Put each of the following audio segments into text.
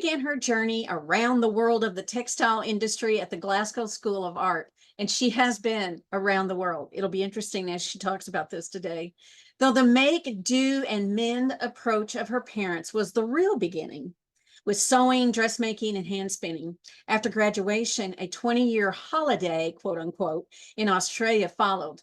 began her journey around the world of the textile industry at the Glasgow School of Art, and she has been around the world. It'll be interesting as she talks about this today. Though the make, do, and mend approach of her parents was the real beginning, with sewing, dressmaking, and hand spinning. After graduation, a 20-year holiday, quote unquote, in Australia followed,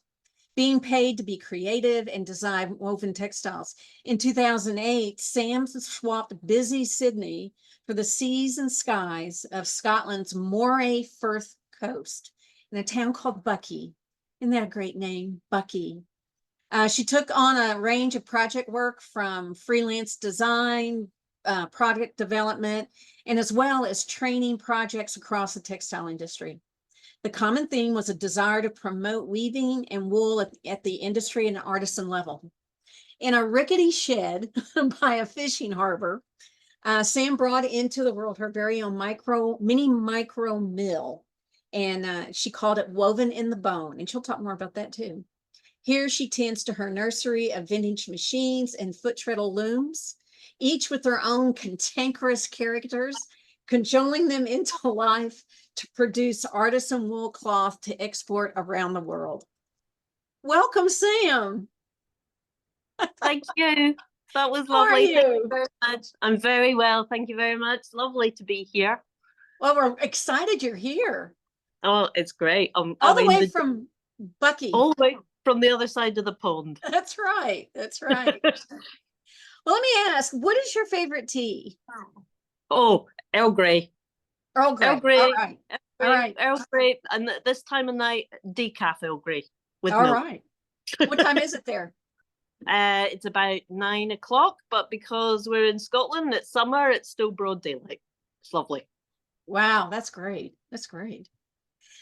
being paid to be creative and design woven textiles. In 2008, Sam swapped busy Sydney for the seas and skies of Scotland's Moray Firth coast in a town called Buckie. Isn't that a great name, Buckie? She took on a range of project work from freelance design, product development, and as well as training projects across the textile industry. The common theme was a desire to promote weaving and wool at the industry and artisan level. In a rickety shed by a fishing harbor, Sam brought into the world her very own mini micro mill, and she called it Woven in the Bone, and she'll talk more about that too. Here she tends to her nursery of vintage machines and foot-treadle looms, each with their own cantankerous characters, cajoling them into life to produce artisan wool cloth to export around the world. Welcome, Sam. Thank you. That was lovely. Thank you very much. I'm very well. Thank you very much. Lovely to be here. Well, we're excited you're here. Oh, it's great. All the way from Buckie. All the way from the other side of the pond. That's right. That's right. Well, let me ask, what is your favorite tea? Oh, Earl Grey. Earl Grey. Earl Grey. All right. All right. Earl Grey. And this time of night, decaf Earl Grey with milk. All right. What time is it there? It's about 9 o'clock, but because we're in Scotland, it's summer, it's still broad daylight. It's lovely. Wow, that's great. That's great.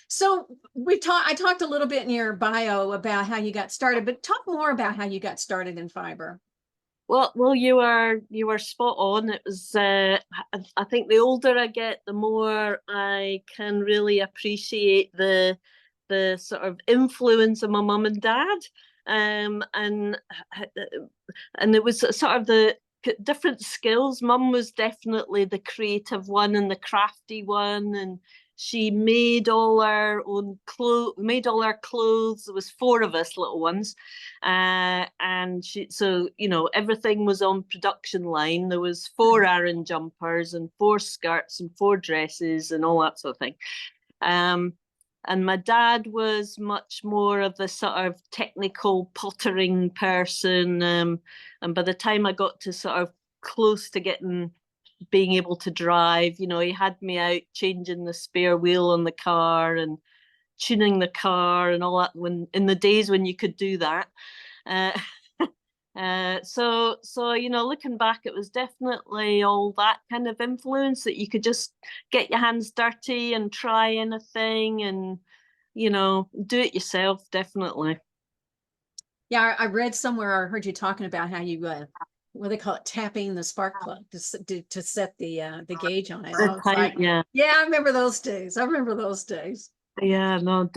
So I talked a little bit in your bio about how you got started, but talk more about how you got started in fiber. Well, you were spot on. It was I think the older I get, the more I can really appreciate the sort of influence of my mum and dad. And it was sort of the different skills. Mum was definitely the creative one and the crafty one, and she made all our own clothes. Made all our clothes. There was 4 of us, little ones, and so everything was on production line. There was 4 Aran jumpers and 4 skirts and 4 dresses and all that sort of thing. And my dad was much more of the sort of technical pottering person. And by the time I got to sort of close to being able to drive, he had me out changing the spare wheel on the car and tuning the car and all that, in the days when you could do that. So looking back, it was definitely all that kind of influence, that you could just get your hands dirty and try anything and do it yourself. Definitely. Yeah, I read somewhere, I heard you talking about how you what they call it, tapping the spark plug to set the gauge on it. Yeah, I remember those days. Yeah, no,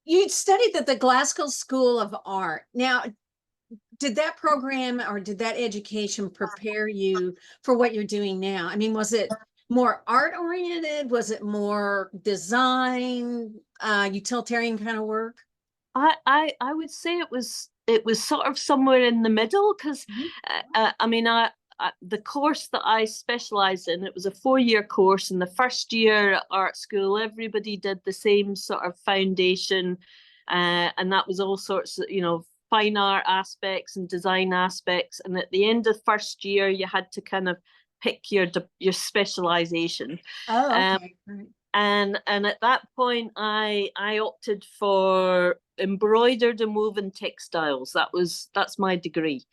you studied at the Glasgow School of Art. Now, did that program or did that education prepare you for what you're doing now? I mean, was it more art oriented? Was it more design, utilitarian kind of work? I would say it was sort of somewhere in the middle, because the course that I specialized in, it was a 4-year course. In the first year at art school, everybody did the same sort of foundation, and that was all sorts of fine art aspects and design aspects. And at the end of the first year, you had to kind of pick your specialization. Oh, okay. Right. And at that point, I opted for embroidered and woven textiles. That's my degree.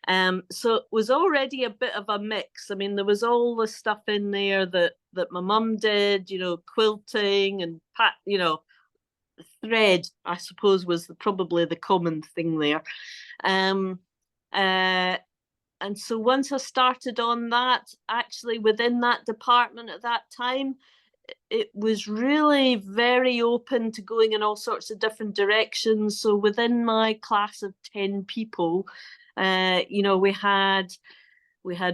So it was already a bit of a mix. I mean, there was all the stuff in there that my mum did, quilting and thread, I suppose, was probably the common thing there. And so once I started on that, actually within that department at that time, it was really very open to going in all sorts of different directions. So within my class of 10 people, we had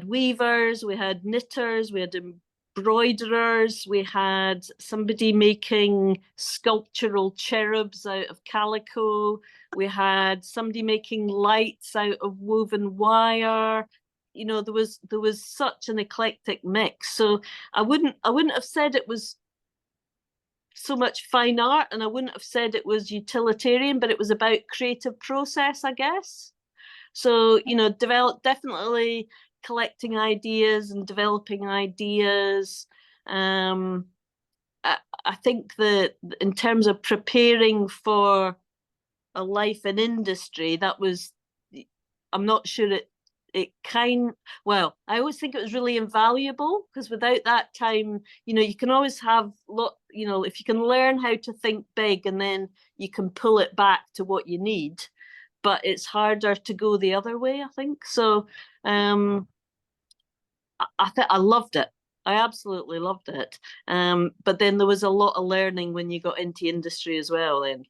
weavers, we had knitters, we had embroiderers, we had somebody making sculptural cherubs out of calico, we had somebody making lights out of woven wire. You know, there was such an eclectic mix. So I wouldn't have said it was so much fine art, and I wouldn't have said it was utilitarian, but it was about creative process, I guess. So, you know, definitely collecting ideas and developing ideas. I think that in terms of preparing for a life in industry, that was, I'm not sure well, I always think it was really invaluable, because without that time, you know, you can always have you know, if you can learn how to think big, and then you can pull it back to what you need, but it's harder to go the other way, I think. So I loved it. I absolutely loved it. But then there was a lot of learning when you got into industry as well then.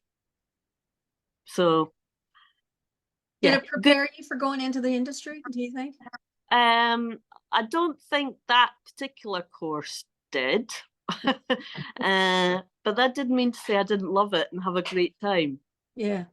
So Did yeah, it good. prepare you for going into the industry, do you think? I don't think that particular course did. But that didn't mean to say I didn't love it and have a great time. Yeah.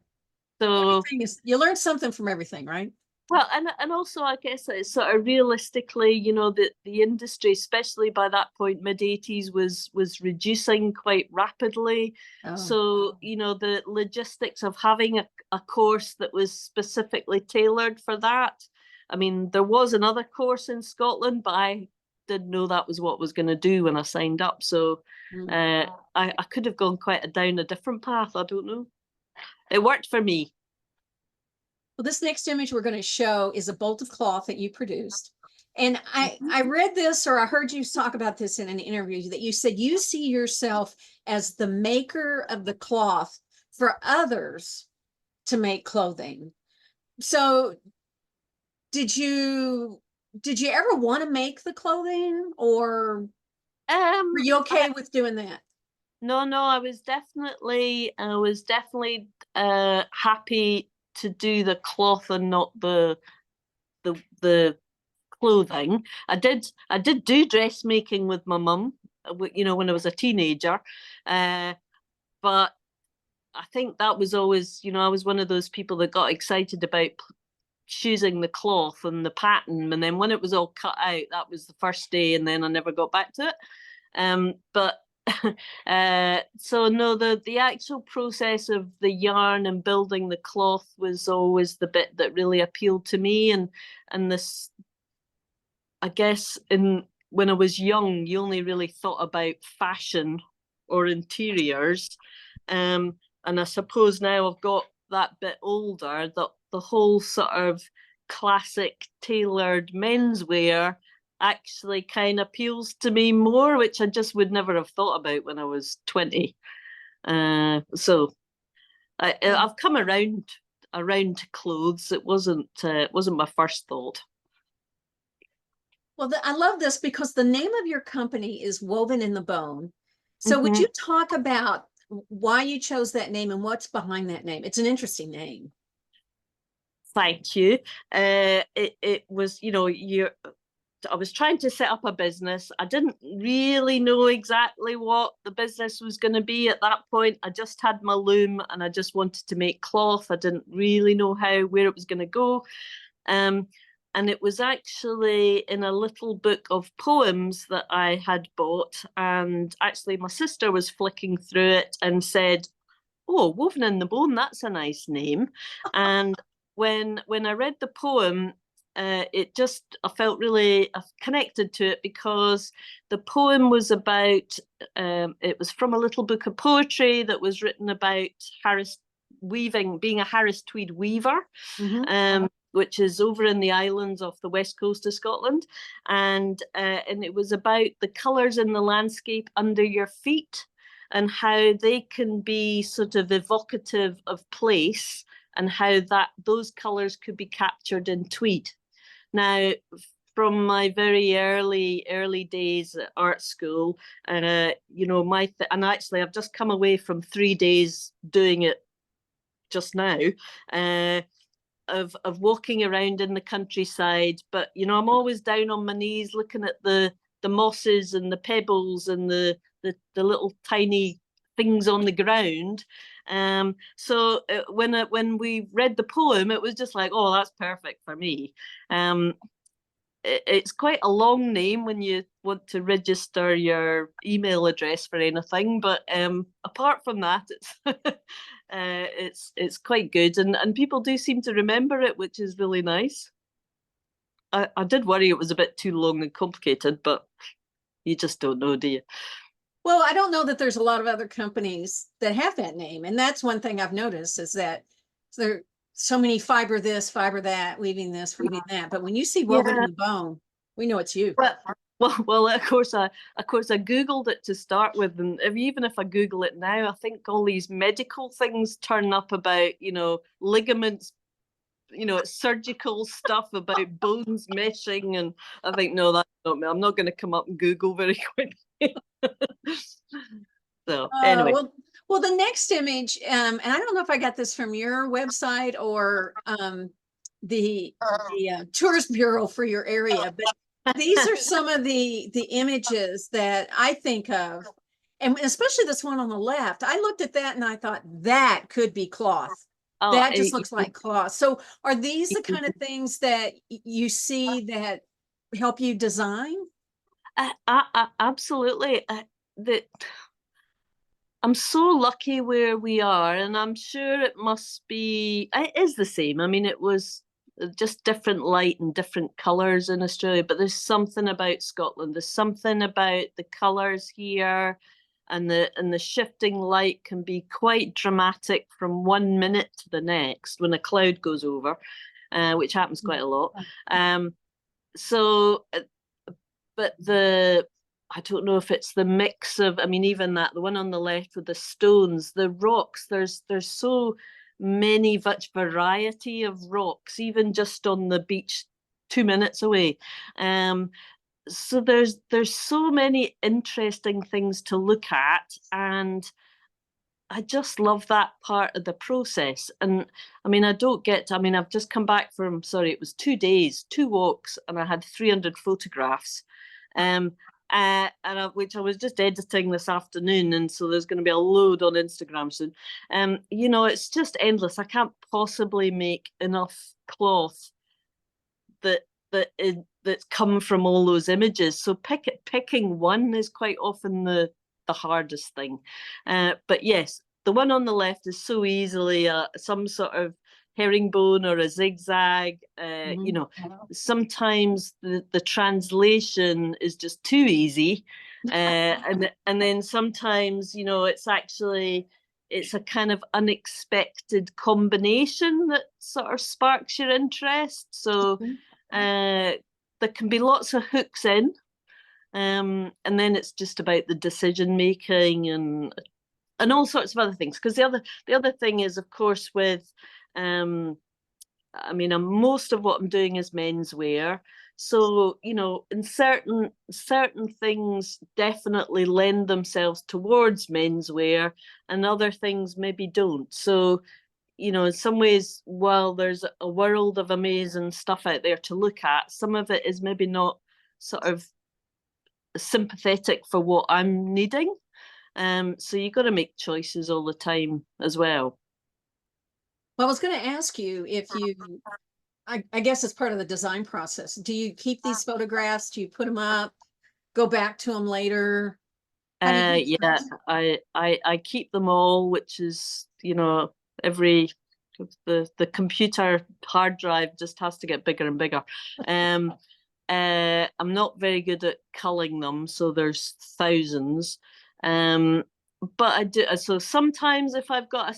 So Everything is, you learn something from everything, right? well, and also I guess it's sort of realistically, you know, the industry, especially by that point, mid-80s, was reducing quite rapidly. Oh. So, you know, the logistics of having a course that was specifically tailored for that. I mean, there was another course in Scotland, but I didn't know that was what I was going to do when I signed up. So I could have gone down a different path. I don't know. It worked for me. Well, this next image we're going to show is a bolt of cloth that you produced. And I read this, or I heard you talk about this in an interview, that you said you see yourself as the maker of the cloth for others to make clothing. So did you ever want to make the clothing, or were you okay with doing that? No, I was definitely happy to do the cloth and not the clothing. I did do dressmaking with my mum, you know, when I was a teenager. But I think that was always, you know, I was one of those people that got excited about choosing the cloth and the pattern, and then when it was all cut out, that was the first day, and then I never got back to it. But so no, the actual process of the yarn and building the cloth was always the bit that really appealed to me. And this, I guess, when I was young, you only really thought about fashion or interiors. And I suppose now I've got that bit older, that the whole sort of classic tailored menswear actually kind of appeals to me more, which I just would never have thought about when I was 20. So I've come around to clothes. It wasn't my first thought. Well, I love this because the name of your company is Woven in the Bone. So would you talk about why you chose that name and what's behind that name? It's an interesting name. Thank you. It was, you know, I was trying to set up a business. I didn't really know exactly what the business was going to be at that point. I just had my loom and I just wanted to make cloth. I didn't really know where it was going to go. And it was actually in a little book of poems that I had bought. And actually my sister was flicking through it and said, "Oh, Woven in the Bone, that's a nice name." And when I read the poem, I felt really connected to it, because the poem was about, it was from a little book of poetry that was written about being a Harris Tweed weaver, which is over in the islands off the west coast of Scotland. And it was about the colours in the landscape under your feet, and how they can be sort of evocative of place, and how those colours could be captured in tweed. Now, from my very early days at art school, and you know, and actually I've just come away from 3 days doing it just now, of walking around in the countryside. But you know, I'm always down on my knees looking at the the mosses and the pebbles and the little tiny things on the ground. So when we read the poem, it was just like, oh, that's perfect for me. It's quite a long name when you want to register your email address for anything, but apart from that, it's quite good, and people do seem to remember it, which is really nice. I did worry it was a bit too long and complicated, but you just don't know, do you? Well, I don't know that there's a lot of other companies that have that name. And that's one thing I've noticed is that there are so many fiber this, fiber that, weaving this, weaving that. But when you see woven in the bone, we know it's you. Well, of course I Googled it to start with, and even if I Google it now, I think all these medical things turn up about, ligaments, it's surgical stuff about bones meshing, and I think, no, that's not me. I'm not going to come up and Google very quickly. So anyway. Well, the next image, and I don't know if I got this from your website or the tourist bureau for your area, but these are some of the images that I think of, and especially this one on the left. I looked at that and I thought that could be cloth. That just looks like cloth. So are these the kind of things that you see that help you design? Absolutely. I'm so lucky where we are, and I'm sure it is the same. I mean, it was just different light and different colours in Australia, but there's something about Scotland. There's something about the colours here, and the shifting light can be quite dramatic from 1 minute to the next when a cloud goes over, which happens quite a lot. But I don't know if it's the mix of, I mean, even the one on the left with the stones, the rocks, there's so much variety of rocks, even just on the beach 2 minutes away. So there's so many interesting things to look at, and I just love that part of the process. And I mean, I've just come back from, it was 2 days, 2 walks, and I had 300 photographs. Which I was just editing this afternoon, and so there's going to be a load on Instagram soon. It's just endless. I can't possibly make enough cloth that's come from all those images. So picking one is quite often the hardest thing. But yes, the one on the left is so easily some sort of herringbone or a zigzag. Sometimes the translation is just too easy, and then sometimes it's a kind of unexpected combination that sort of sparks your interest. So there can be lots of hooks in, and then it's just about the decision making and all sorts of other things. Because the other thing is, of course, with most of what I'm doing is menswear. So, in certain things definitely lend themselves towards menswear, and other things maybe don't. So, in some ways, while there's a world of amazing stuff out there to look at, some of it is maybe not sort of sympathetic for what I'm needing. So you got to make choices all the time as well. Well, I was going to ask you if I guess it's part of the design process. Do you keep these photographs? Do you put them up, go back to them later? Yeah, I keep them all, which is, every the computer hard drive just has to get bigger and bigger. I'm not very good at culling them, so there's thousands. But I do. So sometimes if I've got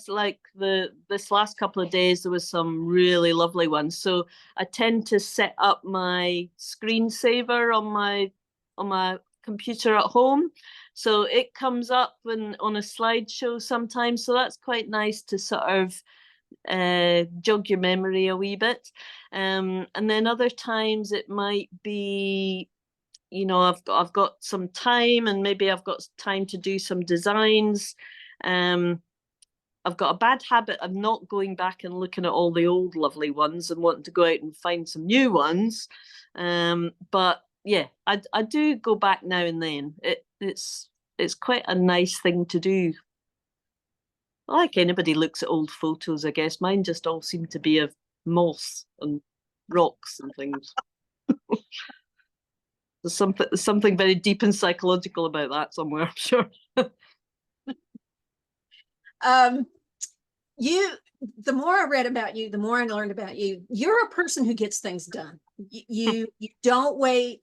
this last couple of days, there was some really lovely ones. So I tend to set up my screensaver on my computer at home, so it comes up on a slideshow sometimes. So that's quite nice to sort of jog your memory a wee bit. And then other times it might be, I've got some time, and maybe I've got time to do some designs. I've got a bad habit of not going back and looking at all the old lovely ones and wanting to go out and find some new ones. But yeah, I do go back now and then. It's quite a nice thing to do. Like anybody looks at old photos, I guess. Mine just all seem to be of moss and rocks and things. There's something very deep and psychological about that somewhere, I'm sure. Um, the more I read about you, the more I learned about you. You're a person who gets things done. You don't wait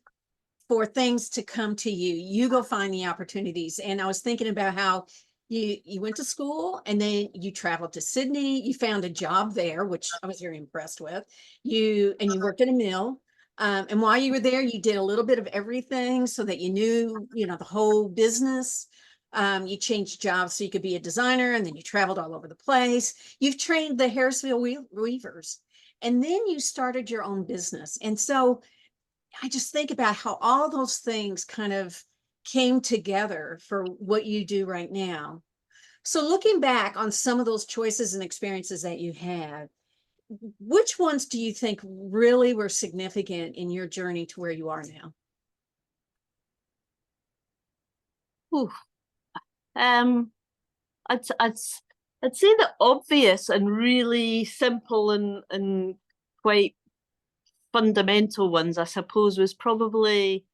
for things to come to you. You go find the opportunities. And I was thinking about how you went to school and then you traveled to Sydney. You found a job there, which I was very impressed with. You worked at a mill. And while you were there, you did a little bit of everything so that you knew, the whole business. You changed jobs so you could be a designer, and then you traveled all over the place. You've trained the Harrisville weavers, and then you started your own business. And so I just think about how all those things kind of came together for what you do right now. So looking back on some of those choices and experiences that you had, which ones do you think really were significant in your journey to where you are now? Ooh. I'd say the obvious and really simple and quite fundamental ones, I suppose, was probably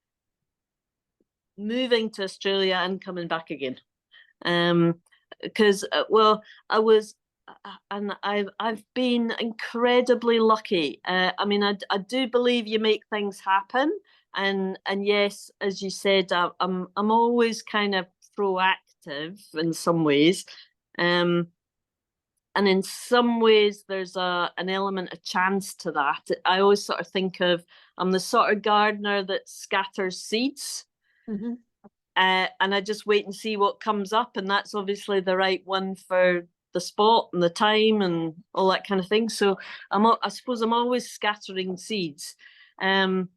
moving to Australia and coming back again. Because well, I was and I've been incredibly lucky. I mean, I do believe you make things happen, and yes, as you said, I'm always kind of proactive in some ways. And in some ways there's an element of chance to that. I always sort of think of, I'm the sort of gardener that scatters seeds. Mm-hmm. And I just wait and see what comes up, and that's obviously the right one for the spot and the time and all that kind of thing. So I suppose I'm always scattering seeds. And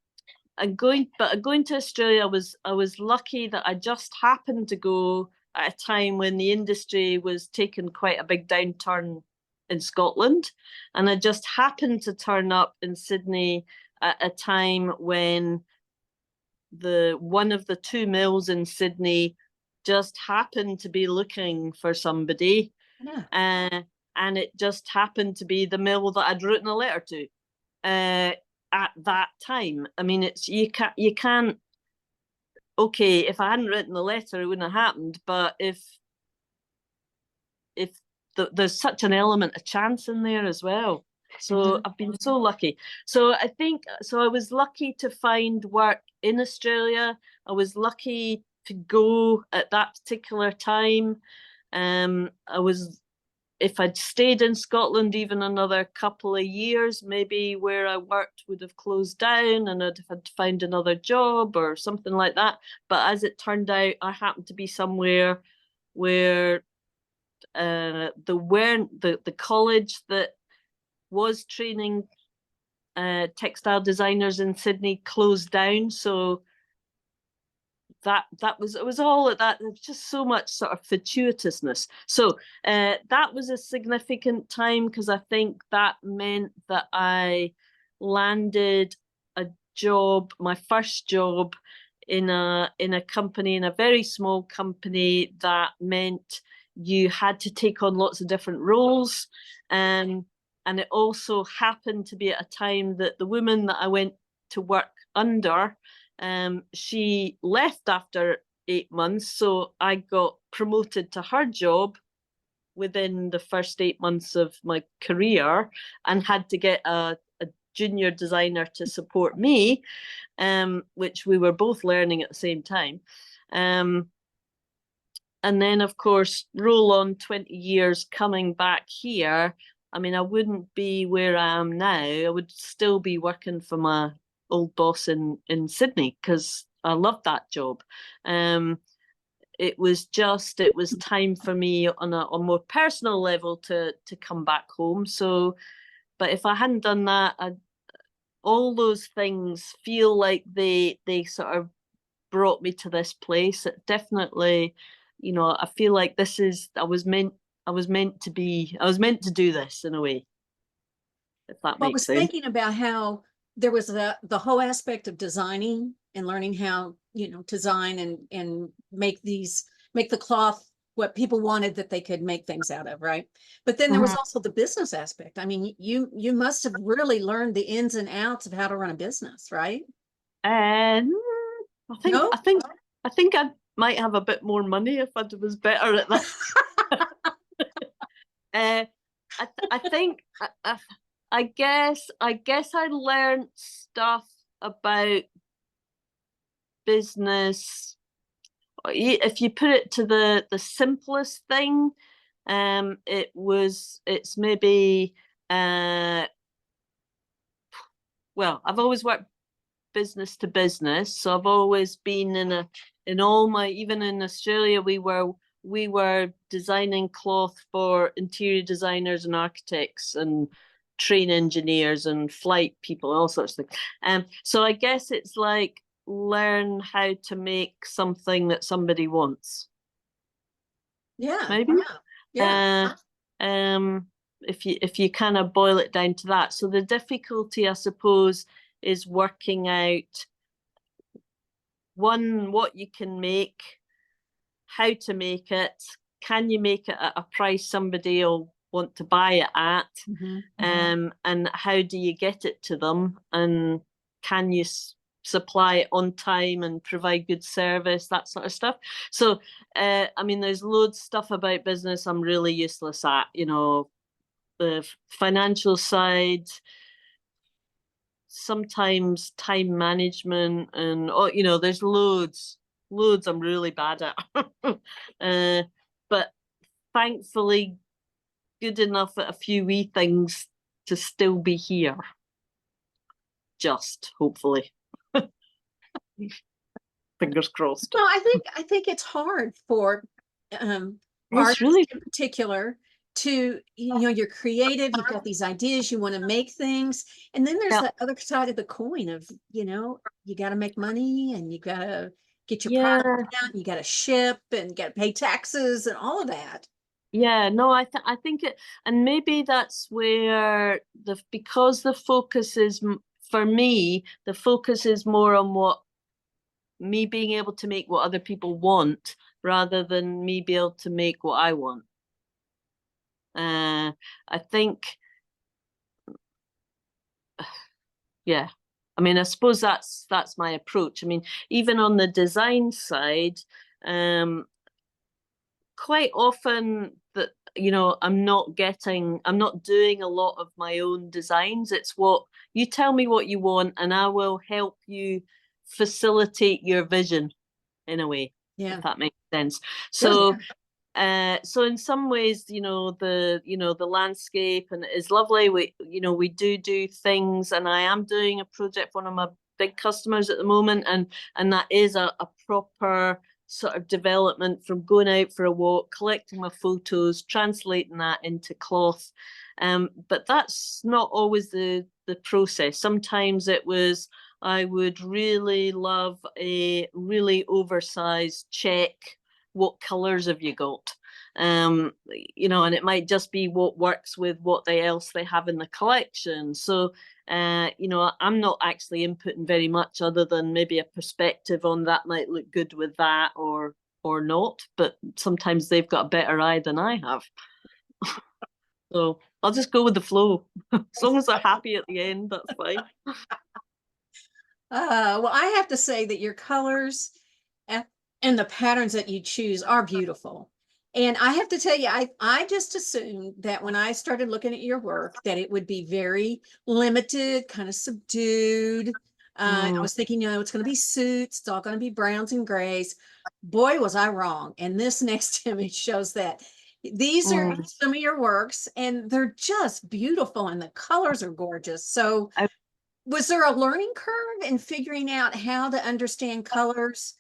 going to Australia, I was lucky that I just happened to go at a time when the industry was taking quite a big downturn in Scotland, and I just happened to turn up in Sydney at a time when one of the two mills in Sydney just happened to be looking for somebody. Yeah. And it just happened to be the mill that I'd written a letter to at that time. I mean, it's you can't. Okay, if I hadn't written the letter, it wouldn't have happened. But if there's such an element of chance in there as well. So I've been so lucky. So I think, so I was lucky to find work in Australia. I was lucky to go at that particular time. If I'd stayed in Scotland even another couple of years, maybe where I worked would have closed down and I'd have had to find another job or something like that. But as it turned out, I happened to be somewhere where the college that was training textile designers in Sydney closed down. So it was all at that. There was just so much sort of fortuitousness. So that was a significant time, because I think that meant that I landed a job, my first job in a company, in a very small company, that meant you had to take on lots of different roles. And it also happened to be at a time that the woman that I went to work under, she left after 8 months, so I got promoted to her job within the first 8 months of my career, and had to get a junior designer to support me, which we were both learning at the same time. And then, of course, roll on 20 years coming back here. I mean, I wouldn't be where I am now. I would still be working for my old boss in Sydney, because I loved that job. It was time for me on a more personal level to come back home. So, but if I hadn't done that, all those things feel like they sort of brought me to this place. It definitely, I feel like I was meant to do this in a way, if that Well, I makes was sense. thinking about how there was the whole aspect of designing and learning how, to design and make the cloth what people wanted that they could make things out of, right? But then there was also the business aspect. I mean, you must have really learned the ins and outs of how to run a business, right? And No? I think I might have a bit more money if I was better at that. I think I guess I learned stuff about business. If you put it to the simplest thing, it's maybe well, I've always worked business to business, so I've always been in all my, even in Australia, we were designing cloth for interior designers and architects and train engineers and flight people, all sorts of things. So I guess it's like learn how to make something that somebody wants. Yeah. Maybe. Yeah. If you kind of boil it down to that. So the difficulty, I suppose, is working out one, what you can make, how to make it, can you make it at a price somebody will want to buy it at, and how do you get it to them, and can you supply it on time and provide good service, that sort of stuff. So I mean, there's loads of stuff about business I'm really useless at, the financial side, sometimes time management, and there's loads I'm really bad at. But thankfully good enough at a few wee things to still be here, just hopefully. Fingers crossed. No, I think it's hard for artists really in particular to, you're creative, you've got these ideas, you want to make things, and then there's that other side of the coin of, you got to make money and you got to get your product out and you got to ship and got to pay taxes and all of that. Yeah, no, I think it, and maybe that's where because the focus is, for me, the focus is more on what me being able to make what other people want rather than me be able to make what I want. I think, yeah. I mean, I suppose that's my approach. I mean, even on the design side, quite often that I'm not doing a lot of my own designs. It's what you tell me what you want and I will help you facilitate your vision in a way, if that makes sense. So so in some ways, the landscape and it is lovely. We do things, and I am doing a project for one of my big customers at the moment, and that is a proper sort of development from going out for a walk, collecting my photos, translating that into cloth. But that's not always the process. Sometimes it was, I would really love a really oversized check. What colors have you got? And it might just be what works with what else they have in the collection. So I'm not actually inputting very much other than maybe a perspective on that might look good with that or not, but sometimes they've got a better eye than I have. So I'll just go with the flow. As long as they're happy at the end, that's fine. Well, I have to say that your colors and the patterns that you choose are beautiful. And I have to tell you, I just assumed that when I started looking at your work, that it would be very limited, kind of subdued. I was thinking, it's going to be suits, it's all going to be browns and grays. Boy, was I wrong. And this next image shows that. These are some of your works, and they're just beautiful, and the colors are gorgeous. So was there a learning curve in figuring out how to understand colors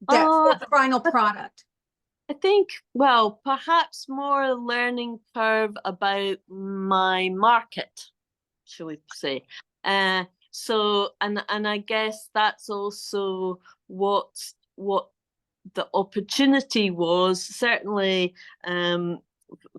that for the final product? I think, well, perhaps more a learning curve about my market, shall we say. So, and I guess that's also what the opportunity was, certainly,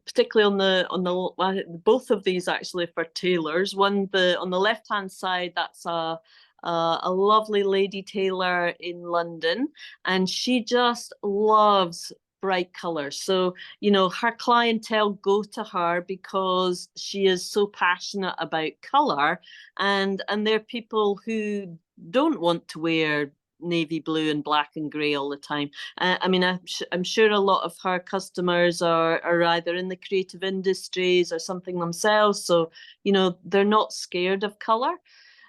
particularly on the both of these actually for tailors. One, on the left hand side, that's a a lovely lady tailor in London, and she just loves bright colors. So, you know, her clientele go to her because she is so passionate about color, and they're people who don't want to wear navy blue and black and grey all the time. I mean, I'm sure a lot of her customers are either in the creative industries or something themselves, so you know they're not scared of colour.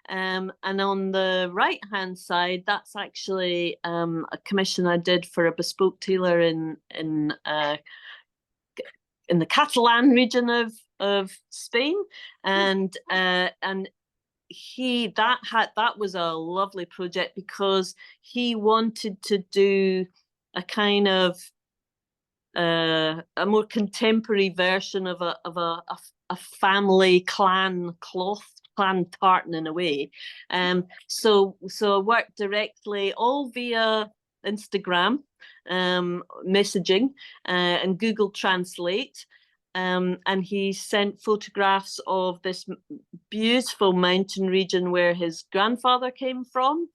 And on the right hand side, that's actually a commission I did for a bespoke tailor in the Catalan region of Spain, and that was a lovely project because he wanted to do a kind of a more contemporary version of a family clan cloth, clan tartan in a way. So I worked directly all via Instagram messaging and Google Translate. And he sent photographs of this beautiful mountain region where his grandfather came from.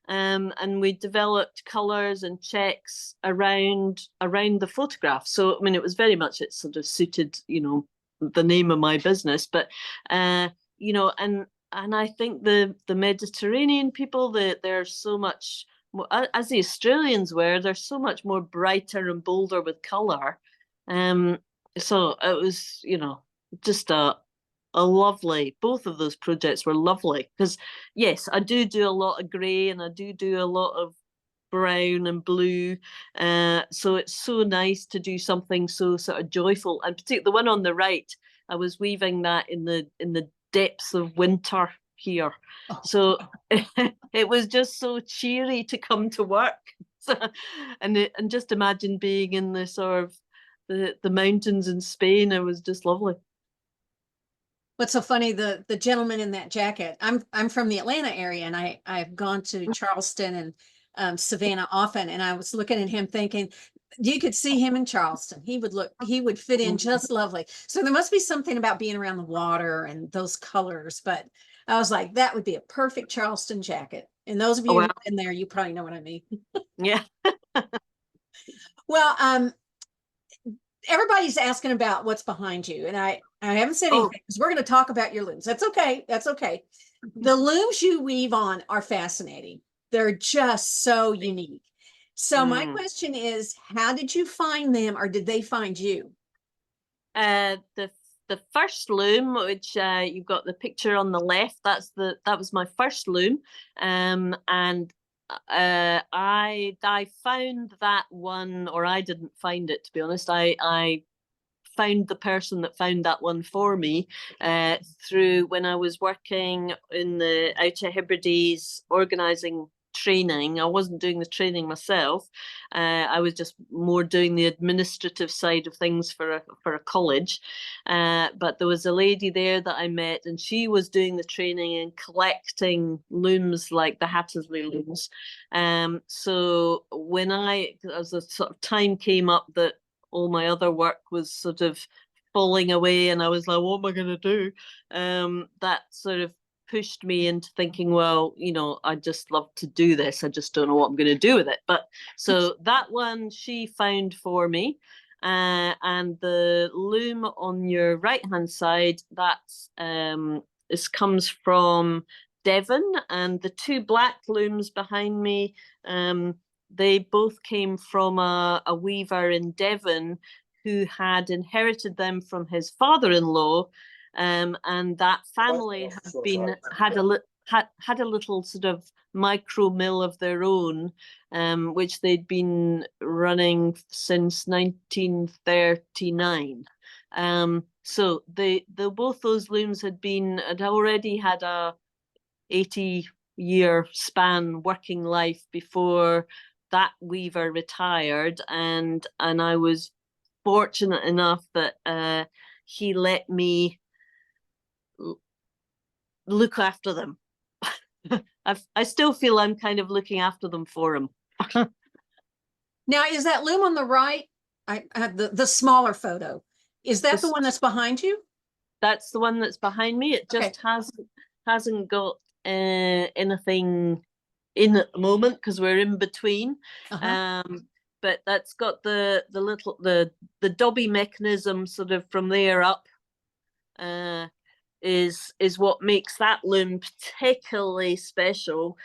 And we developed colours and checks around the photograph. So I mean, it was very much, it sort of suited, you know, the name of my business. But you know, and I think the Mediterranean people, they're so much more, as the Australians were, they're so much more brighter and bolder with colour. So it was, you know, just a lovely, both of those projects were lovely because yes, I do a lot of grey and I do a lot of brown and blue, so it's so nice to do something so sort of joyful. And particularly the one on the right, I was weaving that in the depths of winter here, so it was just so cheery to come to work. So, and just imagine being in the sort of the mountains in Spain. It was just lovely. What's so funny, the gentleman in that jacket, I'm from the Atlanta area, and I've gone to Charleston and Savannah often, and I was looking at him thinking, you could see him in Charleston. He would fit in just lovely. So there must be something about being around the water and those colors, but I was like, that would be a perfect Charleston jacket. And those of you who've been there, you probably know what I mean. Yeah. Well, everybody's asking about what's behind you, and I haven't said anything because we're going to talk about your looms. That's okay. That's okay. The looms you weave on are fascinating. They're just so unique. So my question is, how did you find them, or did they find you? The first loom, which you've got the picture on the left, that was my first loom, and I found that one, or I didn't find it, to be honest. I found the person that found that one for me through when I was working in the Outer Hebrides organising training. I wasn't doing the training myself. I was just more doing the administrative side of things for a college. But there was a lady there that I met, and she was doing the training and collecting looms like the Hattersley looms. So when as the sort of time came up that all my other work was sort of falling away, and I was like, what am I going to do? That sort of pushed me into thinking, well, you know, I just love to do this. I just don't know what I'm going to do with it. But so that one she found for me. And the loom on your right hand side, that's this comes from Devon, and the two black looms behind me, they both came from a weaver in Devon who had inherited them from his father-in-law, and that family had a little sort of micro mill of their own, which they'd been running since 1939. So both those looms had already had a 80-year span working life before that weaver retired, and I was fortunate enough that he let me look after them. I still feel I'm kind of looking after them for him. Now, is that loom on the right? I have the smaller photo. Is that the one that's behind you? That's the one that's behind me. It just hasn't got anything in at the moment because we're in between. But that's got the dobby mechanism sort of from there up, is what makes that loom particularly special,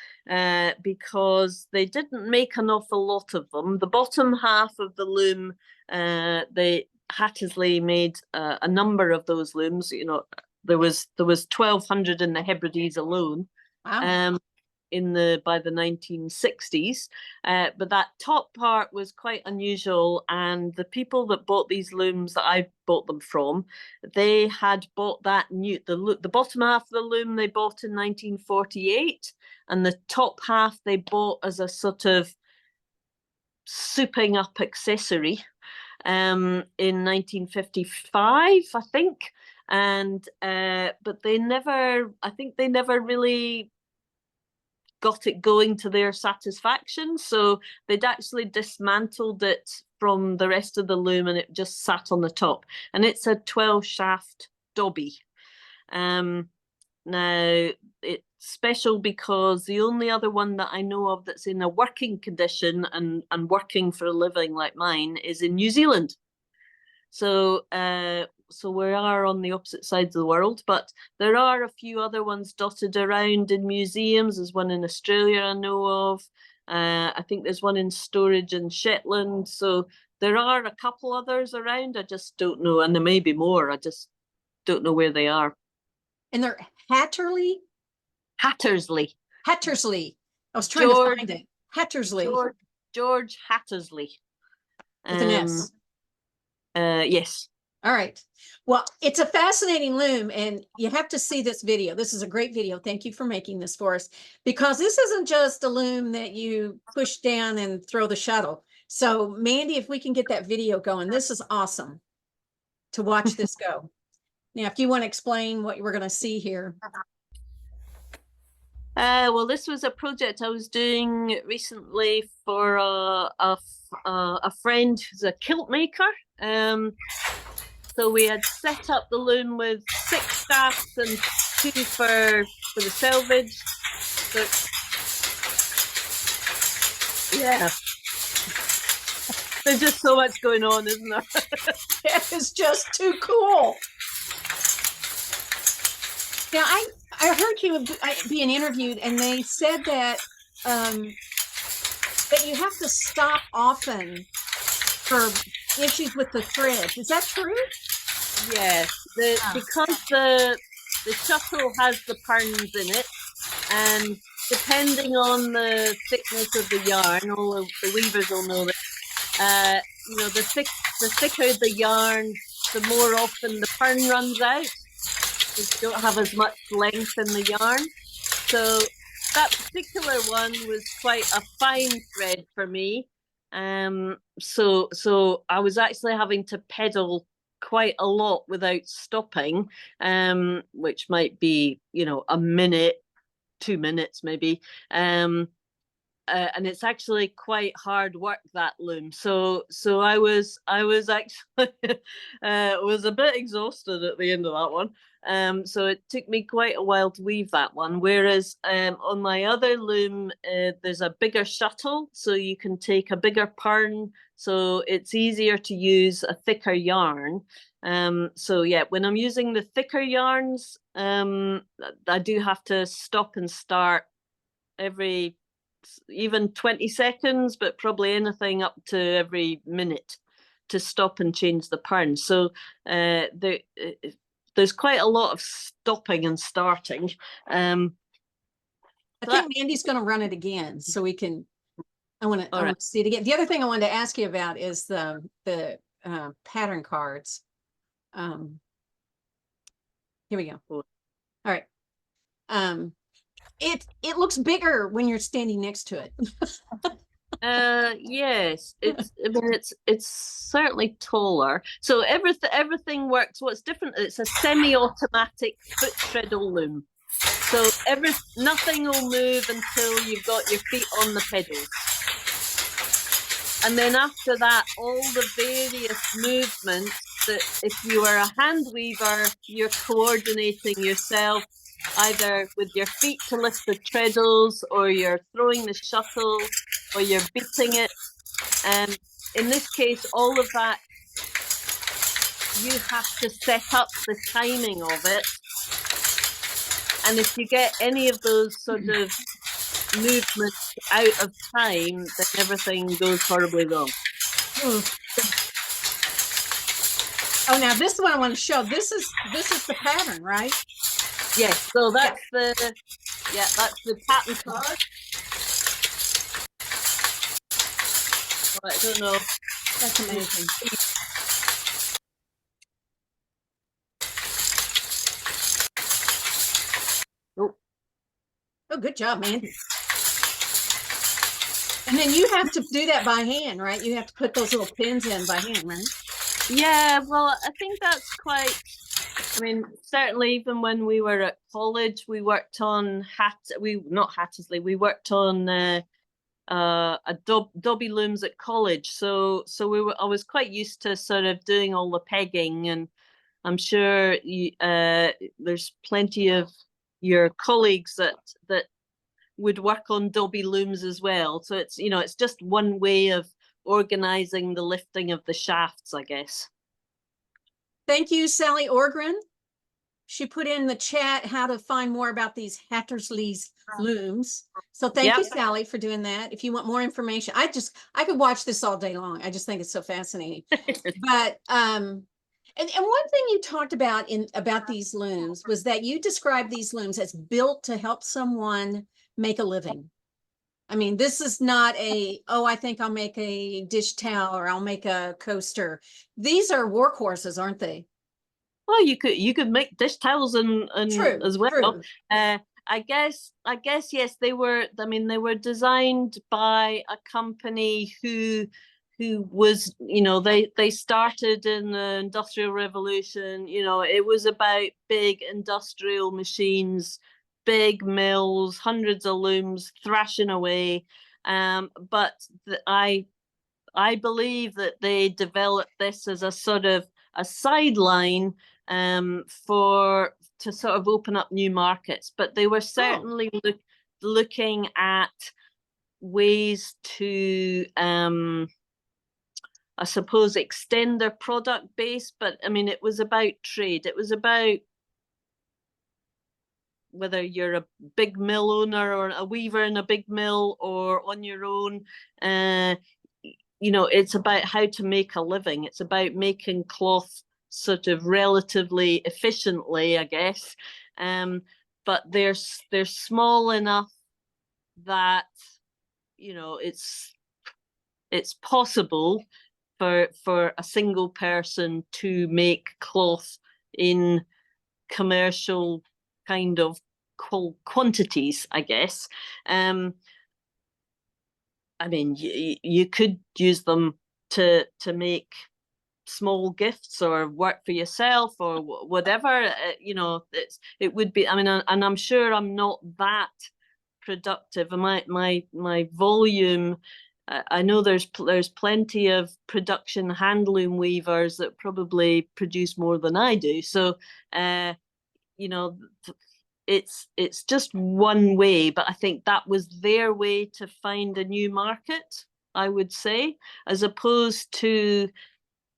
because they didn't make an awful lot of them. The bottom half of the loom, they Hattersley made a number of those looms. You know, there was 1,200 in the Hebrides alone. Wow. By the 1960s, but that top part was quite unusual, and the people that bought these looms that I bought them from, they had bought the bottom half of the loom they bought in 1948, and the top half they bought as a sort of souping up accessory in 1955, I think, and but they never really got it going to their satisfaction, so they'd actually dismantled it from the rest of the loom and it just sat on the top, and it's a 12 shaft dobby. Now it's special because the only other one that I know of that's in a working condition and working for a living like mine is in New Zealand. So we are on the opposite sides of the world, but there are a few other ones dotted around in museums. There's one in Australia I know of. I think there's one in storage in Shetland. So there are a couple others around. I just don't know. And there may be more. I just don't know where they are. And they're Hattersley? Hattersley. Hattersley. I was trying to find it. Hattersley. George Hattersley. With an S. Yes. All right. Well, it's a fascinating loom, and you have to see this video. This is a great video. Thank you for making this for us, because this isn't just a loom that you push down and throw the shuttle. So Mandy, if we can get that video going, this is awesome to watch this go. Now, if you want to explain what we're going to see here. Well, this was a project I was doing recently for a friend who's a kilt maker. So we had set up the loom with 6 shafts and 2 for the selvage. So, yeah. There's just so much going on, isn't there? It's just too cool. Now, I heard you being interviewed, and they said that that you have to stop often for issues with the thread. Is that true? Yes, because the shuttle has the perns in it, and depending on the thickness of the yarn, all the weavers will know that. You know, the thicker the yarn, the more often the pern runs out. You don't have as much length in the yarn. So that particular one was quite a fine thread for me. So I was actually having to pedal quite a lot without stopping, which might be, you know, a minute, 2 minutes maybe. And it's actually quite hard work, that loom. So I was actually was a bit exhausted at the end of that one. So it took me quite a while to weave that one. Whereas on my other loom, there's a bigger shuttle, so you can take a bigger pern. So it's easier to use a thicker yarn. So yeah, when I'm using the thicker yarns, I do have to stop and start every even 20 seconds, but probably anything up to every minute to stop and change the pern. So there's quite a lot of stopping and starting. I think Mandy's going to run it again, so we can. I want to see it again. The other thing I wanted to ask you about is the pattern cards. Here we go. All right. It looks bigger when you're standing next to it. Yes, it's certainly taller. So everything works. What's different? It's a semi-automatic foot-treadle loom. So nothing will move until you've got your feet on the pedals. And then after that, all the various movements that if you are a hand weaver, you're coordinating yourself either with your feet to lift the treadles, or you're throwing the shuttle, or you're beating it. In this case, all of that, you have to set up the timing of it. And if you get any of those sort of movements out of time, then everything goes horribly wrong. Oh, now this is what I want to show. This is the pattern, right? Yes, so that's the pattern card. Oh, I don't know. That's amazing. Oh, good job, man. And then you have to do that by hand, right? You have to put those little pins in by hand, right? Yeah, well, I think that's quite, I mean, certainly even when we were at college, we worked on not Hattersley, we worked on Dobby looms at college. So I was quite used to sort of doing all the pegging, and I'm sure there's plenty of your colleagues that would work on Dobby looms as well. So it's, it's just one way of organizing the lifting of the shafts, I guess. Thank you, Sally Orgren. She put in the chat how to find more about these Hattersley's looms. So thank you, Sally, for doing that. If you want more information, I could watch this all day long. I just think it's so fascinating. But and one thing you talked about about these looms was that you described these looms as built to help someone make a living. I mean, this is not I think I'll make a dish towel or I'll make a coaster. These are workhorses, aren't they? Well, you could make dish towels and true, as well. True. I guess yes, they were. I mean, they were designed by a company who was, they started in the Industrial Revolution. It was about big industrial machines, big mills, hundreds of looms thrashing away. But I believe that they developed this as a sort of a sideline to sort of open up new markets. But they were certainly looking at ways to I suppose extend their product base. But I mean, it was about trade. It was about whether you're a big mill owner or a weaver in a big mill or on your own, it's about how to make a living. It's about making cloth sort of relatively efficiently, I guess. But they're small enough that, it's possible for a single person to make cloth in commercial kind of quantities, I guess. I mean, you could use them to make small gifts or work for yourself or whatever. It would be. I mean, and I'm sure I'm not that productive. My volume. I know there's plenty of production hand loom weavers that probably produce more than I do. So, it's just one way, but I think that was their way to find a new market, I would say, as opposed to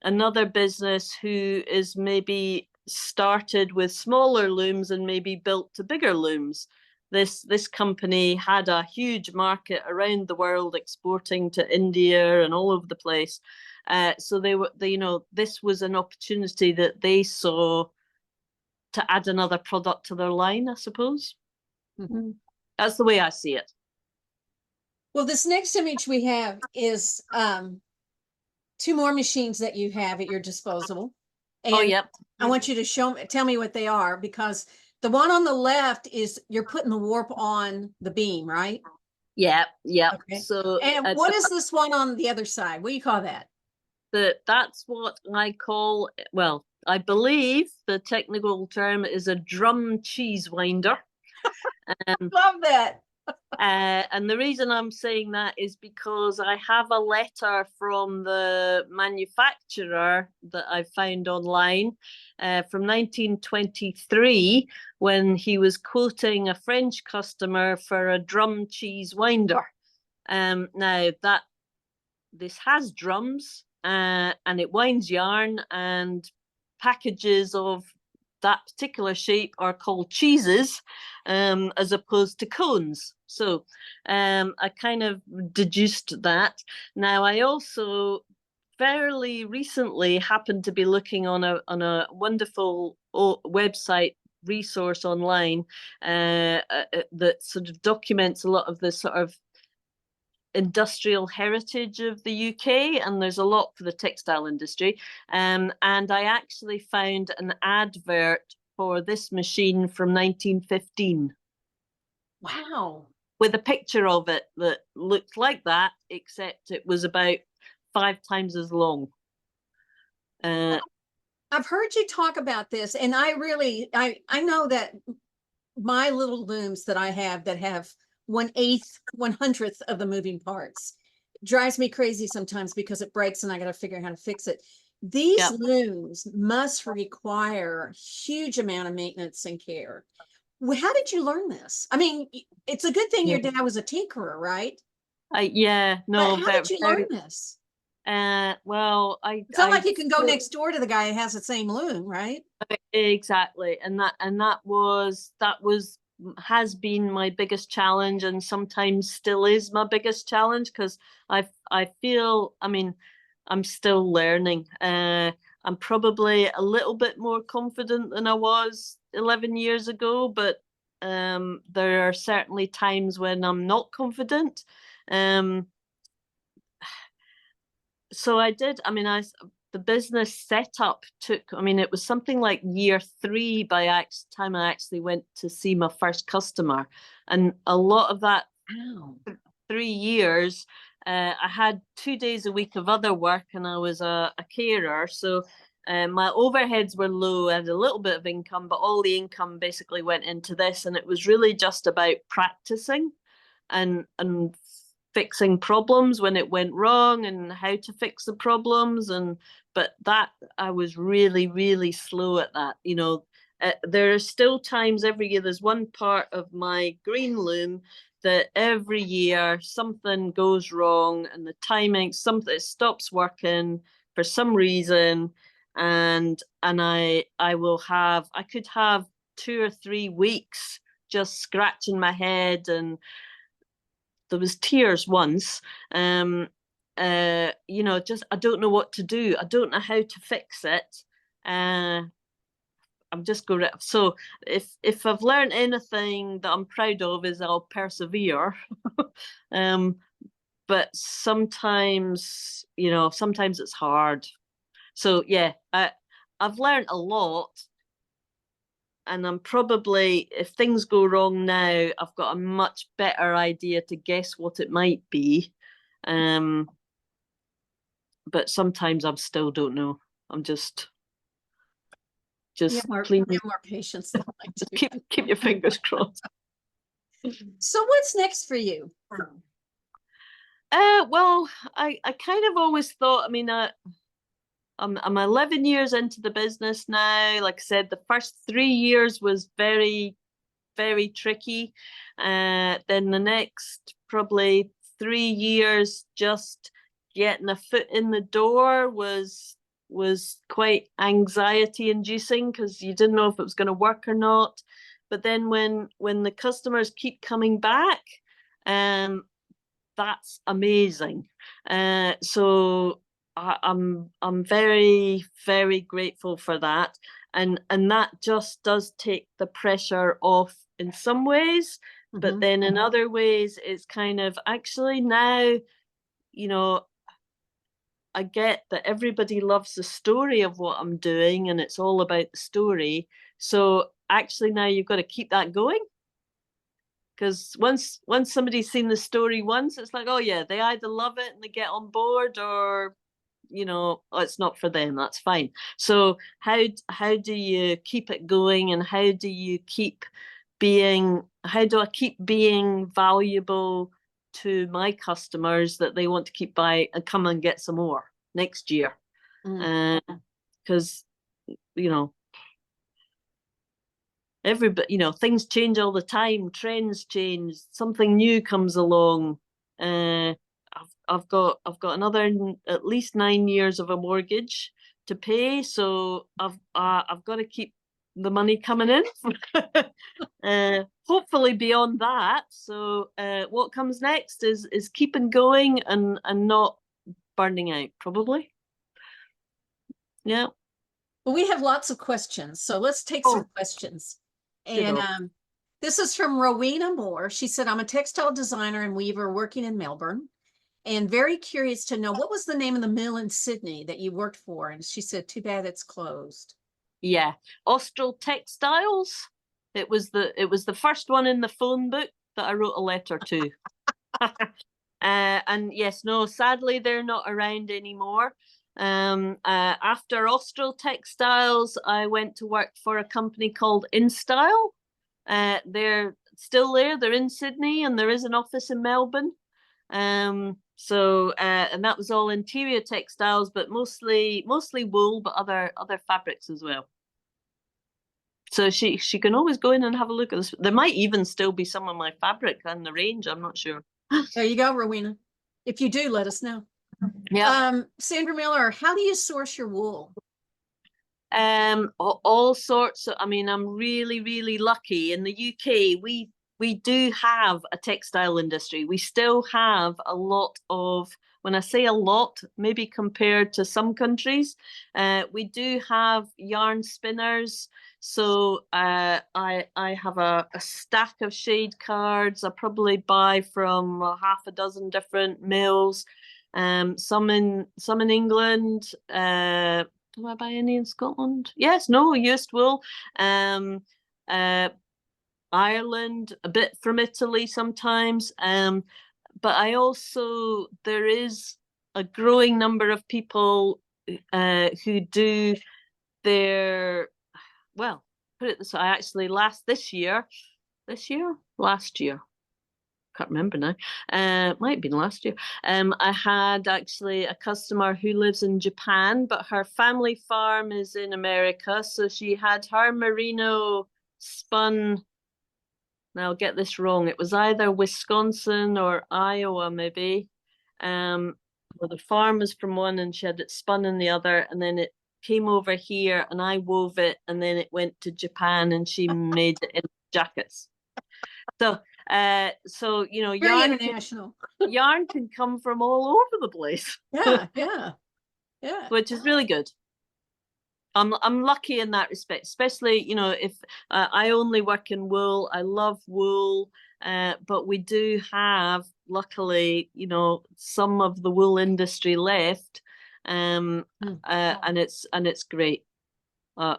another business who is maybe started with smaller looms and maybe built to bigger looms. This company had a huge market around the world, exporting to India and all over the place. So this was an opportunity that they saw to add another product to their line, I suppose. Mm-hmm. That's the way I see it. Well, this next image we have is two more machines that you have at your disposal. And yep. I want you to tell me what they are, because the one on the left is you're putting the warp on the beam, right? Yeah. Okay. So, and what is this one on the other side? What do you call that? That's what I call, well, I believe the technical term is a drum cheese winder. Love that. And the reason I'm saying that is because I have a letter from the manufacturer that I found online from 1923 when he was quoting a French customer for a drum cheese winder. Now that this has drums and it winds yarn, and packages of that particular shape are called cheeses as opposed to cones. So I kind of deduced that. Now I also fairly recently happened to be looking on a wonderful website resource online that sort of documents a lot of the sort of industrial heritage of the UK, and there's a lot for the textile industry. And I actually found an advert for this machine from 1915. Wow. With a picture of it that looked like that, except it was about 5 times as long. I've heard you talk about this, and I know that my little looms that I have that have 1/8, 1/100th of the moving parts drives me crazy sometimes because it breaks and I got to figure out how to fix it. These Yep. looms must require huge amount of maintenance and care. How did you learn this? I mean, it's a good thing your dad was a tinkerer, right? Yeah, But no, how did you learn this? well, It's not like you can go next door to the guy who has the same loom, right? exactly, and that has been my biggest challenge, and sometimes still is my biggest challenge, because I feel, I mean, I'm still learning. I'm probably a little bit more confident than I was 11 years ago, but there are certainly times when I'm not confident. So I did, I mean, the business setup took, I mean, it was something like year 3 by time I actually went to see my first customer. And a lot of that 3 years, I had 2 days a week of other work, and I was a carer. So my overheads were low. I had a little bit of income, but all the income basically went into this. And it was really just about practicing and fixing problems when it went wrong, and how to fix the problems. And but that, I was really slow at that. There are still times every year, there's one part of my green loom that every year something goes wrong, and the timing, something stops working for some reason, and I could have 2 or 3 weeks just scratching my head, and there was tears once. Just, I don't know what to do. I don't know how to fix it. I'm just going to, so if I've learned anything that I'm proud of, is I'll persevere. But sometimes, sometimes it's hard. So yeah, I've learned a lot, and I'm probably, if things go wrong now, I've got a much better idea to guess what it might be. But sometimes I still don't know. I'm just clean. You have more patience than I do. Keep your fingers crossed. So what's next for you? Well, I kind of always thought, I mean, I'm 11 years into the business now. Like I said, the first 3 years was very, very tricky. Then the next probably 3 years, just getting a foot in the door was quite anxiety inducing, because you didn't know if it was going to work or not. But then when the customers keep coming back, that's amazing. So I'm very, very grateful for that. And that just does take the pressure off in some ways, but then in other ways, it's kind of, actually now, I get that everybody loves the story of what I'm doing, and it's all about the story. So actually now you've got to keep that going. Because once somebody's seen the story once, it's like, oh yeah, they either love it and they get on board, or it's not for them. That's fine. So how do you keep it going, and how do you keep how do I keep being valuable to my customers that they want to keep buying and come and get some more next year? Because everybody, things change all the time, trends change, something new comes along. I've got another at least 9 years of a mortgage to pay, so I've got to keep the money coming in. Hopefully beyond that. So what comes next is keeping going and not burning out, probably. Yeah. Well, we have lots of questions, so let's take some questions. And this is from Rowena Moore. She said, I'm a textile designer and weaver working in Melbourne, and very curious to know what was the name of the mill in Sydney that you worked for. And she said, too bad it's closed. Yeah, Austral Textiles. It was the first one in the phone book that I wrote a letter to. And yes, no, sadly they're not around anymore. After Austral Textiles, I went to work for a company called InStyle. They're still there. They're in Sydney, and there is an office in Melbourne. So and that was all interior textiles, but mostly wool, but other fabrics as well. So she can always go in and have a look at this. There might even still be some of my fabric in the range. I'm not sure. There you go, Rowena. If you do, let us know. Yeah. Sandra Miller, how do you source your wool? All sorts. I mean, I'm really, really lucky. In the UK, we do have a textile industry. We still have a lot of, when I say a lot, maybe compared to some countries, we do have yarn spinners. So I have a stack of shade cards. I probably buy from half a dozen different mills. Some in England. Do I buy any in Scotland? Yes, no, used wool. Ireland, a bit from Italy sometimes. But I also, there is a growing number of people who do their, well, put it this way, last year, can't remember now. Might have been last year. I had actually a customer who lives in Japan, but her family farm is in America. So she had her merino spun. Now I'll get this wrong. It was either Wisconsin or Iowa, maybe. Well, the farm was from one and she had it spun in the other, and then it came over here and I wove it, and then it went to Japan and she made it in jackets. So Very yarn international. Yarn can come from all over the place. Yeah. Which is really good. I'm lucky in that respect, especially if I only work in wool. I love wool, but we do have, luckily, some of the wool industry left, and it's great.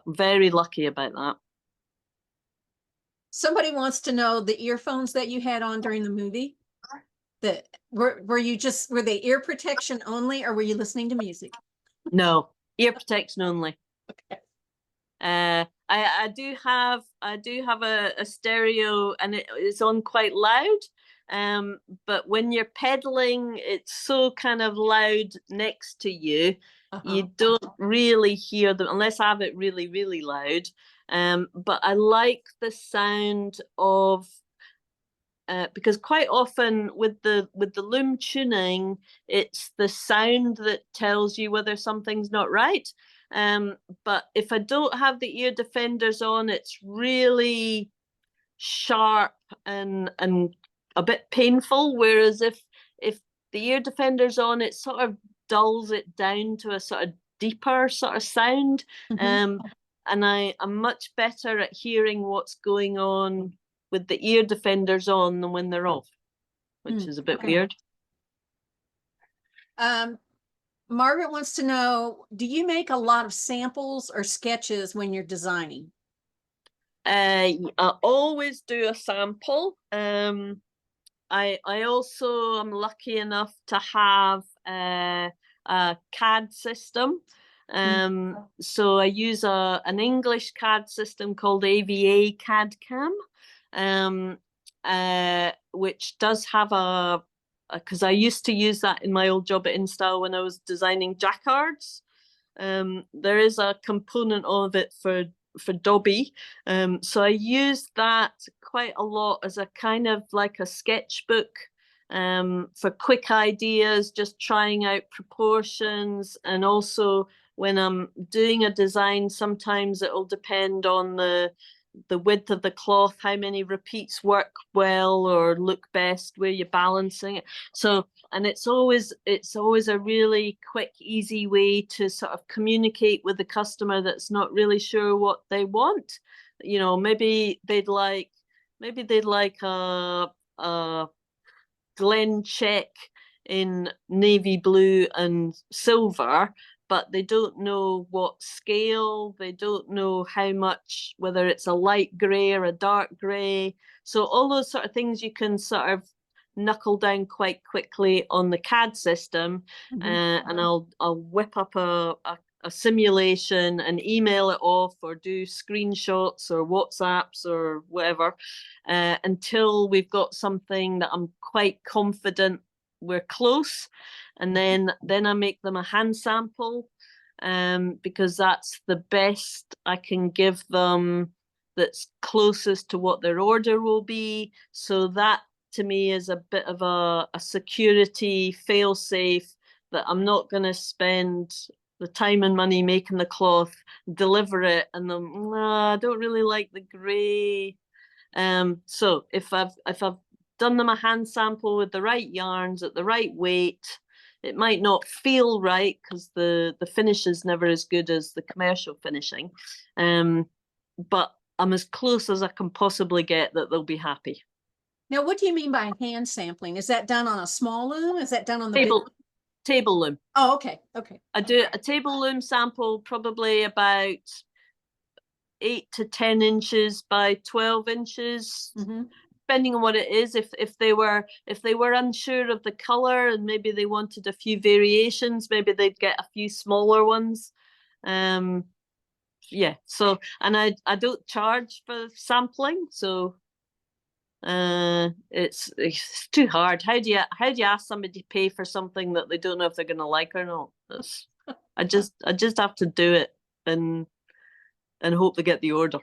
Very lucky about that. Somebody wants to know the earphones that you had on during the movie. Were they ear protection only, or were you listening to music? No, ear protection only. Okay. I do have a stereo, and it's on quite loud. But when you're pedaling, it's so kind of loud next to you. You don't really hear them unless I have it really, really loud. But I like the sound of, because quite often with the loom tuning, it's the sound that tells you whether something's not right. But if I don't have the ear defenders on, it's really sharp and a bit painful. Whereas if the ear defenders on, it sort of dulls it down to a sort of deeper sort of sound. And I'm much better at hearing what's going on with the ear defenders on than when they're off, which is a bit weird. Margaret wants to know, do you make a lot of samples or sketches when you're designing? I always do a sample. I also am lucky enough to have a CAD system. So I use an English CAD system called AVA CAD Cam. which does have because I used to use that in my old job at InStyle when I was designing jacquards. There is a component of it for Dobby. So I used that quite a lot as a kind of like a sketchbook for quick ideas, just trying out proportions. And also when I'm doing a design, sometimes it'll depend on the width of the cloth, how many repeats work well or look best, where you're balancing it. So, and it's always a really quick, easy way to sort of communicate with the customer that's not really sure what they want. You know, maybe they'd like a Glen check in navy blue and silver, but they don't know what scale, they don't know how much, whether it's a light grey or a dark grey. So all those sort of things you can sort of knuckle down quite quickly on the CAD system. And I'll whip up a simulation and email it off or do screenshots or WhatsApps or whatever until we've got something that I'm quite confident we're close. And then I make them a hand sample because that's the best I can give them, that's closest to what their order will be. So that to me is a bit of a security fail-safe, that I'm not going to spend the time and money making the cloth, deliver it, and then I don't really like the grey. So if I've done them a hand sample with the right yarns at the right weight, it might not feel right because the finish is never as good as the commercial finishing, but I'm as close as I can possibly get that they'll be happy. Now, what do you mean by hand sampling? Is that done on a small loom? Is that done on the table loom? Oh, okay. I do a table loom sample, probably about 8 to 10 inches by 12 inches, depending on what it is. If they were unsure of the color and maybe they wanted a few variations, maybe they'd get a few smaller ones. Yeah. So, and I don't charge for sampling, so it's too hard. How do you ask somebody to pay for something that they don't know if they're going to like or not? I just have to do it and hope they get the order.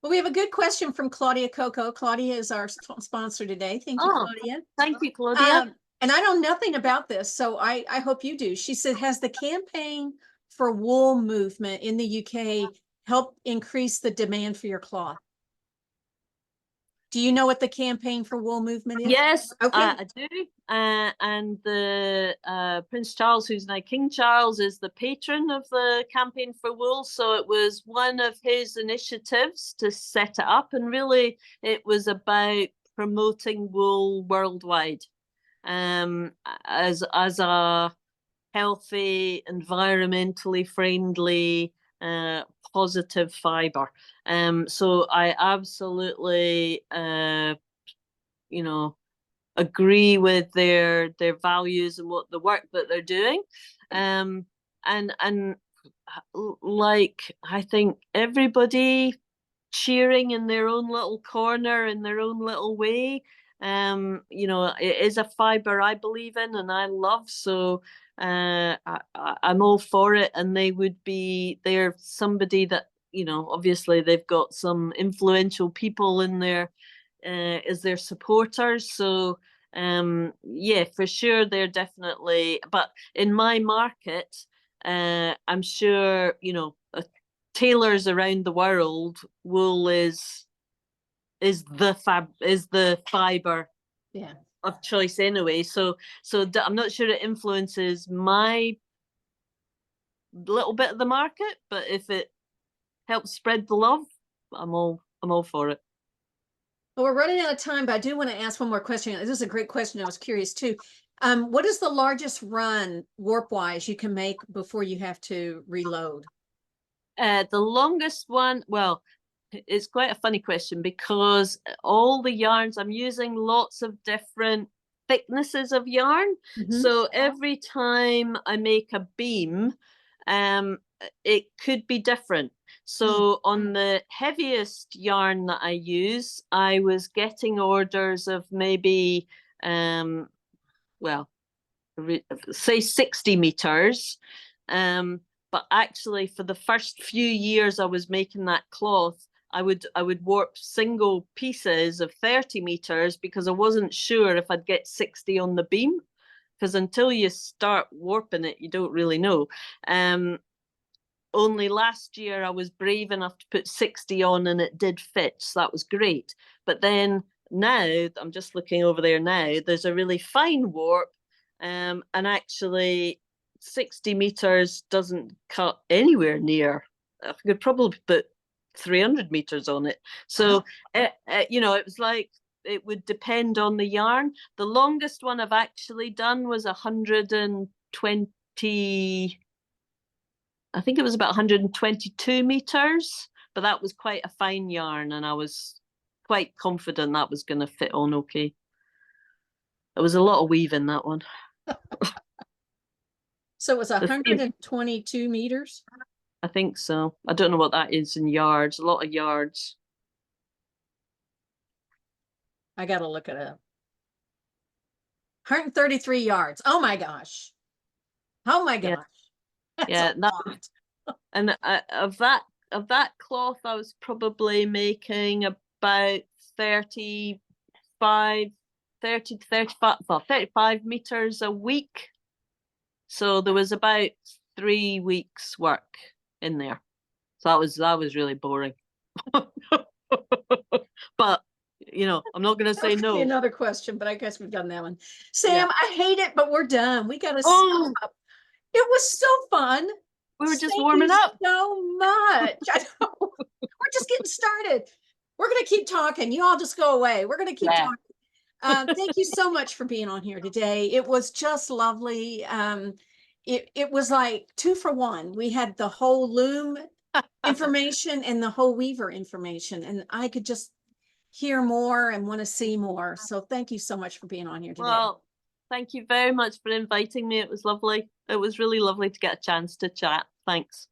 Well, we have a good question from Claudia Coco. Claudia is our sponsor today. Thank you, Claudia. Thank you, Claudia. And I know nothing about this, so I hope you do. She said, has the campaign for wool movement in the UK helped increase the demand for your cloth? Do you know what the campaign for wool movement is? Yes, okay. I do. And the Prince Charles, who's now King Charles, is the patron of the campaign for wool. So it was one of his initiatives to set it up. And really, it was about promoting wool worldwide as a healthy, environmentally friendly, positive fiber. So I absolutely agree with their values and what the work that they're doing. And like, I think everybody cheering in their own little corner, in their own little way. It is a fiber I believe in and I love, so I'm all for it. And they're somebody that, obviously they've got some influential people in there as their supporters. So yeah, for sure, they're definitely, but in my market, I'm sure, tailors around the world, wool is the fiber of choice anyway. So I'm not sure it influences my little bit of the market, but if it helps spread the love, I'm all for it. Well, we're running out of time, but I do want to ask one more question. This is a great question. I was curious too. What is the largest run warp wise you can make before you have to reload? The longest one, well, it's quite a funny question because all the yarns, I'm using lots of different thicknesses of yarn. So every time I make a beam, it could be different. So on the heaviest yarn that I use, I was getting orders of maybe, well, say 60 meters. But actually for the first few years I was making that cloth, I would warp single pieces of 30 meters because I wasn't sure if I'd get 60 on the beam. Because until you start warping it, you don't really know. Only last year I was brave enough to put 60 on and it did fit, so that was great. But then now, I'm just looking over there now, there's a really fine warp, and actually 60 meters doesn't cut anywhere near. I could probably put 300 meters on it. So, you know, it was like, it would depend on the yarn. The longest one I've actually done was 120, I think it was about 122 meters, but that was quite a fine yarn and I was quite confident that was going to fit on okay. There was a lot of weave in that one. So it was 122 meters? I think so. I don't know what that is in yards, a lot of yards. I got to look it up. 133 yards. Oh my gosh. Oh my gosh. Yeah, and of that cloth, I was probably making about 30 to 35, well, 35 meters a week. So there was about 3 weeks work in there. So that was really boring. But you know, I'm not going to say no. Another question, but I guess we've done that one. Sam, I hate it, but we're done. We got to stop. It was so fun. We were just warming up. So much. We're just getting started. We're going to keep talking. You all just go away. We're going to keep talking. Thank you so much for being on here today. It was just lovely. It was like 2 for 1. We had the whole loom information and the whole weaver information, and I could just hear more and want to see more. So thank you so much for being on here today. Well, thank you very much for inviting me. It was lovely. It was really lovely to get a chance to chat. Thanks.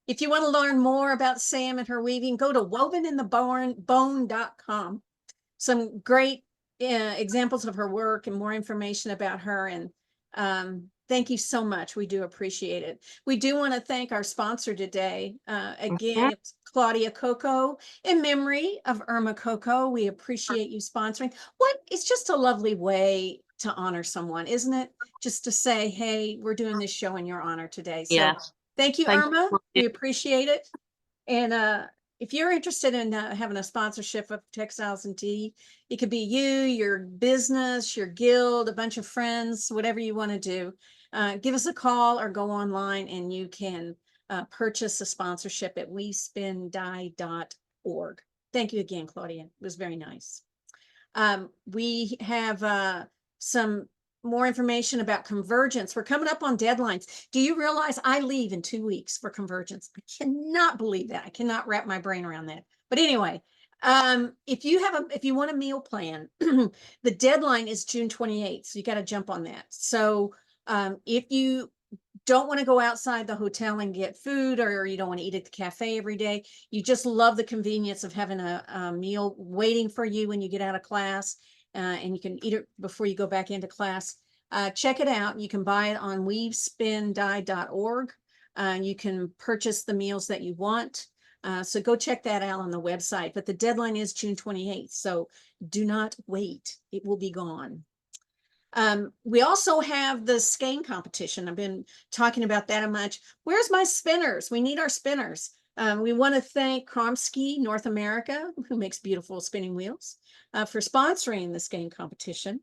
If you want to learn more about Sam and her weaving, go to woveninthebone.com. Some great examples of her work and more information about her. And thank you so much. We do appreciate it. We do want to thank our sponsor today. Again, it's Claudia Coco, in memory of Irma Coco. We appreciate you sponsoring. It's just a lovely way to honor someone, isn't it? Just to say, hey, we're doing this show in your honor today. So thank you, Irma. We appreciate it. And if you're interested in having a sponsorship of Textiles and Tea, it could be you, your business, your guild, a bunch of friends, whatever you want to do. Give us a call or go online and you can purchase a sponsorship at wespindye.org. Thank you again, Claudia. It was very nice. We have some more information about Convergence. We're coming up on deadlines. Do you realize I leave in 2 weeks for Convergence? I cannot believe that. I cannot wrap my brain around that. But anyway, if you want a meal plan, the deadline is June 28th. So you got to jump on that. So if you don't want to go outside the hotel and get food, or you don't want to eat at the cafe every day, you just love the convenience of having a meal waiting for you when you get out of class, and you can eat it before you go back into class. Check it out. You can buy it on wespindye.org. You can purchase the meals that you want. So go check that out on the website. But the deadline is June 28th. So do not wait. It will be gone. We also have the skein competition. I've been talking about that much. Where's my spinners? We need our spinners. We want to thank Kromsky North America, who makes beautiful spinning wheels, for sponsoring the skein competition.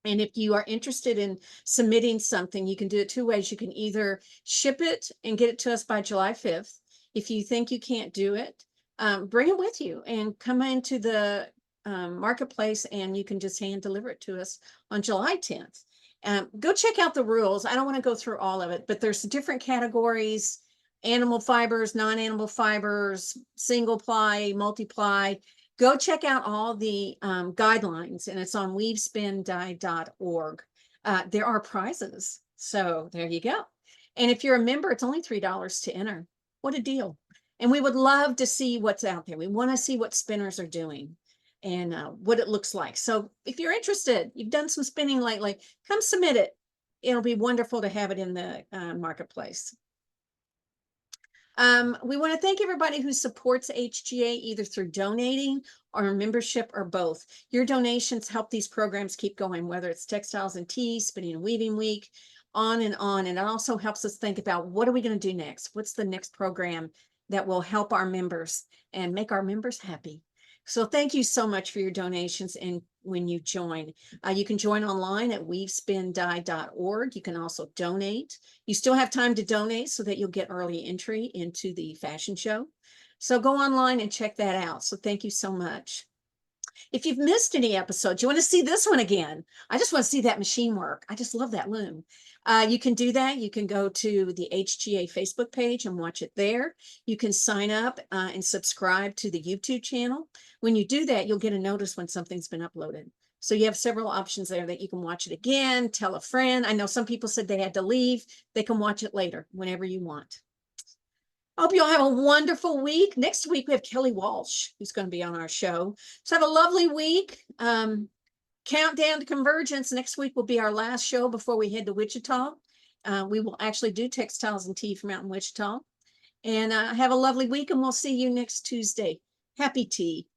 And if you are interested in submitting something, you can do it 2 ways. You can either ship it and get it to us by July 5th. If you think you can't do it, bring it with you and come into the marketplace and you can just hand deliver it to us on July 10th. Go check out the rules. I don't want to go through all of it, but there's different categories: animal fibers, non-animal fibers, single ply, multi-ply. Go check out all the guidelines, and it's on wespindye.org. There are prizes. So there you go. And if you're a member, it's only $3 to enter. What a deal. And we would love to see what's out there. We want to see what spinners are doing and what it looks like. So if you're interested, you've done some spinning lately, come submit it. It'll be wonderful to have it in the marketplace. We want to thank everybody who supports HGA either through donating or membership or both. Your donations help these programs keep going, whether it's Textiles and Tea, Spinning and Weaving Week, on and on. And it also helps us think about what are we going to do next? What's the next program that will help our members and make our members happy? So thank you so much for your donations and when you join. You can join online at weavespindye.org. You can also donate. You still have time to donate so that you'll get early entry into the fashion show. So go online and check that out. So thank you so much. If you've missed any episodes, you want to see this one again. I just want to see that machine work. I just love that loom. You can do that. You can go to the HGA Facebook page and watch it there. You can sign up and subscribe to the YouTube channel. When you do that, you'll get a notice when something's been uploaded. So you have several options there that you can watch it again, tell a friend. I know some people said they had to leave. They can watch it later, whenever you want. I hope you all have a wonderful week. Next week, we have Kelly Walsh, who's going to be on our show. So have a lovely week. Countdown to Convergence. Next week will be our last show before we head to Wichita. We will actually do Textiles and Tea from out in Wichita. And have a lovely week, and we'll see you next Tuesday. Happy tea.